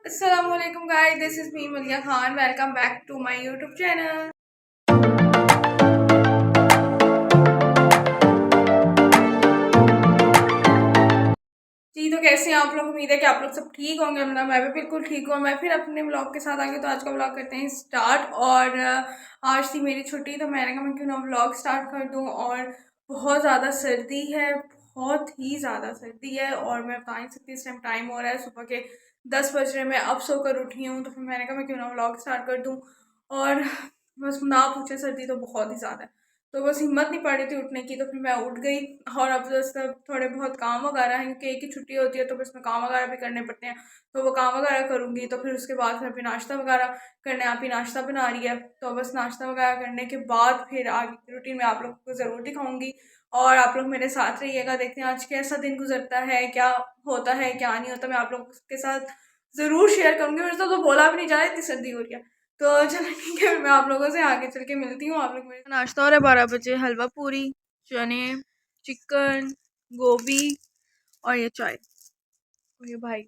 Assalamualaikum guys, this is me Malia Khan. Welcome back to my YouTube channel. जी तो कैसे हैं आप लोग। उम्मीद है कि आप लोग सब ठीक होंगे। मतलब मैं भी बिल्कुल ठीक हूँ। मैं फिर अपने व्लॉग के साथ आ गई, तो आज का व्लॉग करते हैं स्टार्ट। और आज थी मेरी छुट्टी, तो मैंने कहा मैं क्यों ना व्लॉग स्टार्ट कर दूँ। और बहुत ज़्यादा सर्दी है, बहुत ही ज़्यादा सर्दी है। और मैं बता नहीं सकती, इस टाइम टाइम हो रहा है सुबह के 10 बज रहे। मैं अब सोकर उठी हूँ, तो फिर मैंने कहा मैं क्यों ना व्लॉग स्टार्ट कर दूँ। और बस ना पूछे, सर्दी तो बहुत ही ज़्यादा है। तो बस हिम्मत नहीं पड़ रही थी उठने की, तो फिर मैं उठ गई। और अब जस्ट थोड़े बहुत काम वगैरह हैं, क्योंकि एक ही छुट्टी होती है, तो बस में काम वगैरह भी करने पड़ते हैं। तो वो काम वगैरह करूँगी, तो फिर उसके बाद फिर अभी नाश्ता वगैरह करने, आप ही नाश्ता बना रही है। तो बस नाश्ता वगैरह करने के बाद फिर आगे की रूटीन में आप लोगों को ज़रूर दिखाऊंगी। और आप लोग मेरे साथ रहिएगा, देखते हैं आज कैसा दिन गुजरता है, क्या होता है क्या नहीं होता। मैं आप लोगों के साथ ज़रूर शेयर करूँगी। मेरे तो बोला भी नहीं जा रहा, इतनी सर्दी हो रही है। तो चलो ठीक है, मैं आप लोगों से आगे चल के मिलती हूँ। आप लोग मेरे नाश्ता हो रहा है 12 बजे, हलवा पूरी, चने, चिकन, गोभी और ये चाय। और ये भाई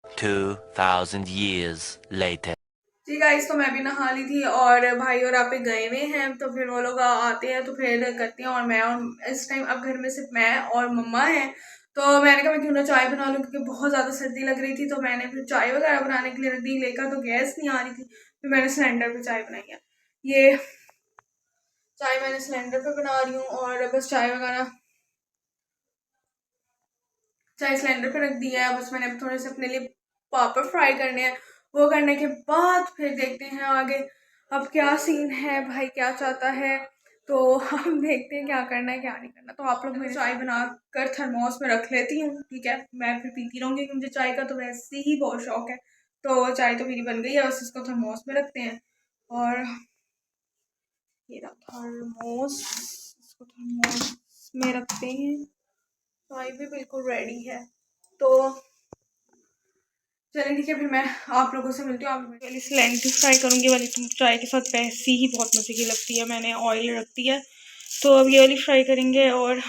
2000 years later. जी गाइस, तो मैं भी नहा ली थी और भाई और आप गए हुए हैं। तो फिर वो लोग आते हैं तो फिर करती हैं। और मैं, और इस टाइम अब घर में सिर्फ मैं और मम्मा हैं। तो मैंने कहा मैं क्यों ना चाय बना लूँ, क्योंकि बहुत ज़्यादा सर्दी लग रही थी। तो मैंने फिर चाय वगैरह बनाने के लिए रख दी लेकर, तो गैस नहीं आ रही थी। फिर मैंने सिलेंडर पर चाय बनाई है। ये चाय मैंने सिलेंडर पे बना रही हूँ। और बस चाय सिलेंडर पे रख दिया है। बस मैंने थोड़े से अपने लिए पापड़ फ्राई करने हैं। वो करने के बाद फिर देखते हैं आगे अब क्या सीन है, भाई क्या चाहता है। तो हम देखते हैं क्या करना है क्या नहीं करना। तो आप लोग मेरे चाय बना कर थर्मोस में रख लेती हूँ, ठीक है। मैं फिर पीती रहूँगी, क्योंकि मुझे चाय का तो वैसे ही बहुत शौक है। तो चाय तो मेरी बन गई है, बस इसको थर्मोस में रखते हैं। और ये रहा थर्मोस, इसको थर्मोस में रखते हैं। चाय भी बिल्कुल रेडी है। तो चलिए ठीक है, फिर मैं आप लोगों से मिलती हूँ। आप पहले लेंटिल फ्राई करूँगी, वाली चाय के साथ वैसी ही बहुत मज़े की लगती है। मैंने ऑयल रख दिया है, तो अब ये वाली फ्राई करेंगे। और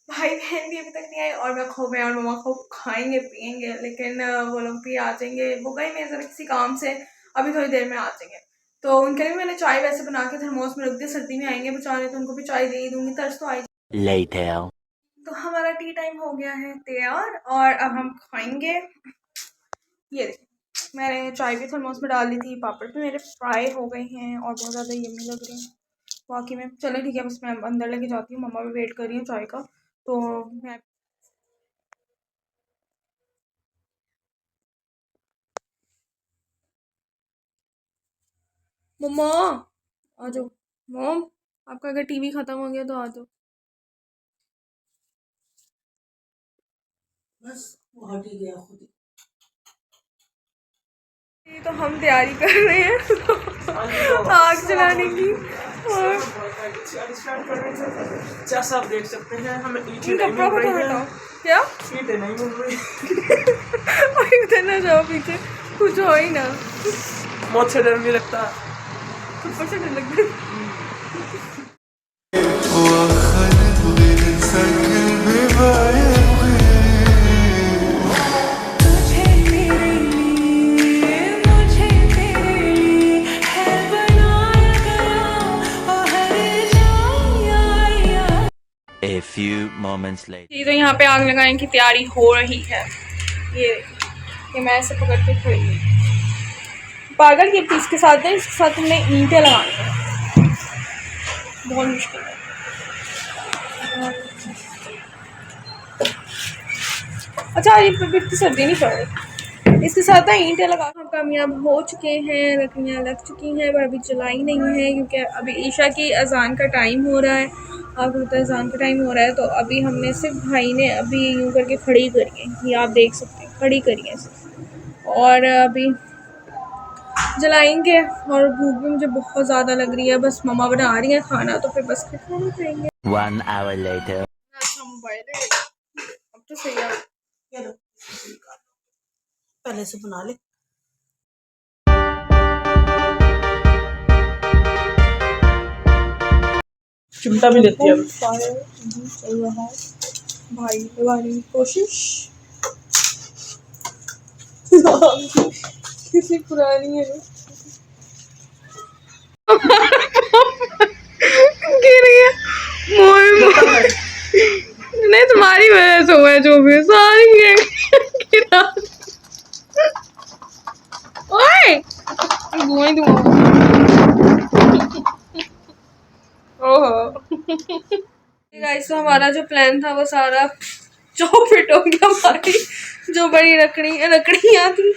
भाई बहन भी अभी तक नहीं आए, और मैं और मम्मा को खाएंगे पियेंगे। लेकिन वो लोग भी आ जाएंगे, वो गए मैं ज़रा किसी काम से, अभी थोड़ी देर में आ जाएंगे। तो उनके लिए मैंने चाय वैसे बना के थर्मोस में रख दी। सर्दी में आएंगे बेचारे, तो उनको भी चाय दे ही दूँगी, तर्स तो आई। Later. तो हमारा टी टाइम हो गया है तैयार, और अब हम खाएंगे। ये देखिए, मैंने चाय भी थर्मोस में डाल दी थी, पापड़ भी मेरे फ्राई हो गए हैं और बहुत ज़्यादा यम्मी लग रहे हैं बाकी में। चलो ठीक है, बस मैं अंदर लेके जाती हूँ, मम्मा भी वेट कर रही है चाय का। तो मैं मम्मा आ जाओ। मॉम, आपका अगर टीवी ख़त्म हो गया तो आ जाओ। बस वो हट ही गया खुद ही। तो हम तैयारी कर रहे हैं आग जलाने की। और जैसा आप देख सकते हैं हमें ईंटें नहीं कपड़ा मिल रही हटाओ, हैं। क्या ईंटें नहीं मिल रही। इधर ना जाओ पीछे, कुछ हो ही ना। मौत से डर नहीं लगता। ऊपर से डर लगता है। A few moments later. ये तो यहाँ पे आग लगाने की तैयारी हो रही है। ये मैं ऐसे पकड़ के खड़ी हूँ। पागल के पीस के साथ है, इसके साथ हमने ईंटें लगानी है, बहुत मुश्किल है। अच्छा, ये इतनी सर्दी नहीं पड़ रही, इसके साथ ना ईंटें लगा। हम कामयाब हो चुके हैं, लकड़ियाँ लग चुकी हैं, पर अभी जलाई नहीं है, क्योंकि अभी ईशा की अजान का टाइम हो रहा है। अब होता है अजान का टाइम हो रहा है, तो अभी हमने सिर्फ भाई ने अभी यूँ करके खड़ी करी है, ये आप देख सकते हैं, खड़ी करी है सिर्फ। और अभी जलाएंगे। और भूख भी मुझे बहुत ज़्यादा लग रही है, बस मम्मा बना रही है खाना, तो फिर बस फिर खाना खाएंगे। 1 hour later. अच्छा मोबाइल है, अब तो सही है। चलो पहले से बना ले। चिमटा भी लेती है। चल रहा है भाई, लगाने की कोशिश। किसी पुरानी है गिर गया नहीं तुम्हारी वजह से हुआ है जो भी सारी गिरा ओए धुआं धुआं ओहो गाइस तो हमारा जो प्लान था वो सारा चौपट हो गया। हमारी जो बड़ी लकड़ियाँ थी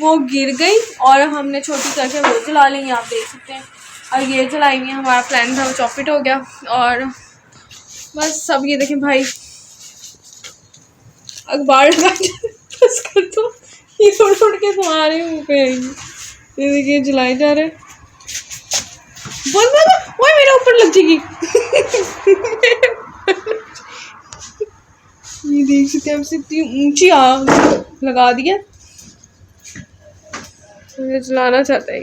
वो गिर गई और हमने छोटी करके वो जला ली, आप देख सकते हैं। और ये जलाई हुई हमारा प्लान था वो चौपट हो गया। और बस सब ये देखें भाई अखबार लगा बस कर दो, ये उड़ के तुम्हारे मुँह पे आएंगी। ये देखिए जलाए जा रहे बोल बोल वो मेरे ऊपर लग जाएगी। ये देख सकते हैं हमसे इतनी ऊंची आग लगा दिया। मुझे जलाना चाहता है।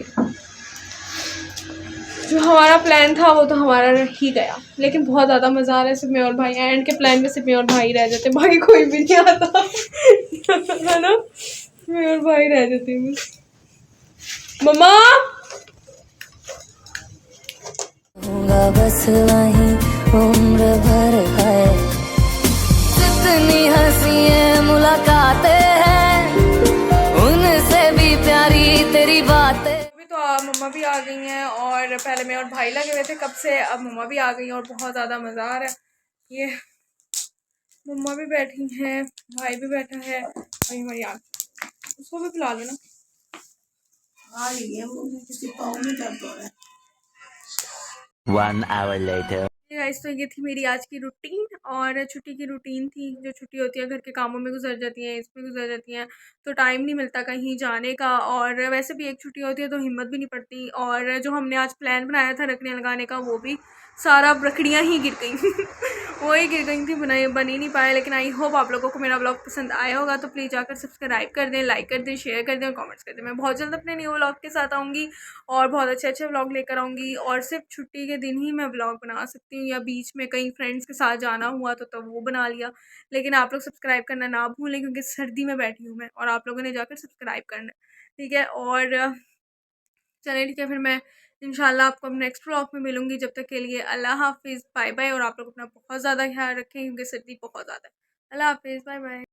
जो हमारा प्लान था वो तो हमारा रह ही गया, लेकिन बहुत ज़्यादा मज़ा आ रहा है। सिर्फ मैं और भाई एंड के प्लान में सिर्फ मैं और भाई रह जाते, बाकी कोई भी नहीं आता है ना, मैं और भाई रह जाते बस। मम्मा बस वहीं उम्र भर है, जितनी हंसी मुलाकातें हैं उनसे भी प्यारी तेरी बातें। अभी तो मम्मा भी आ गई हैं और पहले मैं और भाई लगे हुए थे कब से, अब मम्मा भी आ गई हैं और बहुत ज़्यादा मज़ा आ रहा है। ये मम्मा भी बैठी हैं, भाई भी बैठा है और हमारी आग उसको भी पिला लेना। आ रही है मुझे किसी पाँव में दर्द हो रहा है। 1 hour later. गाइस तो ये थी मेरी आज की रूटीन और छुट्टी की रूटीन थी। जो छुट्टी होती है घर के कामों में गुजर जाती है, इसमें गुजर जाती हैं, तो टाइम नहीं मिलता कहीं जाने का। और वैसे भी एक छुट्टी होती है तो हिम्मत भी नहीं पड़ती। और जो हमने आज प्लान बनाया था रखड़ियाँ लगाने का वो भी सारा रखड़ियाँ ही गिर गई वही गिर गई थी, बन ही नहीं पाया। लेकिन आई होप आप लोगों को मेरा ब्लॉग पसंद आया होगा, तो प्लीज़ जाकर सब्सक्राइब कर दें, लाइक कर दें, शेयर कर दें और कमेंट्स कर दें। मैं बहुत जल्द अपने न्यू व्लॉग के साथ आऊँगी और बहुत अच्छे अच्छे व्लॉग लेकर आऊँगी। और सिर्फ छुट्टी के दिन ही मैं व्लॉग बना सकती हूँ, या बीच में कहीं फ्रेंड्स के साथ जाना हुआ तो तब वो बना लिया। लेकिन आप लोग सब्सक्राइब करना ना भूलें, क्योंकि सर्दी में बैठी हूँ मैं और आप लोगों ने जाकर सब्सक्राइब करना है, ठीक है। और चलिए ठीक है, फिर मैं इंशाल्लाह आपको नेक्स्ट व्लॉग में मिलूंगी। जब तक के लिए अल्लाह हाफिज़, बाय बाय। और आप लोग अपना बहुत ज़्यादा ख्याल रखें क्योंकि सर्दी बहुत ज़्यादा है। अल्लाह हाफिज़, बाय बाय।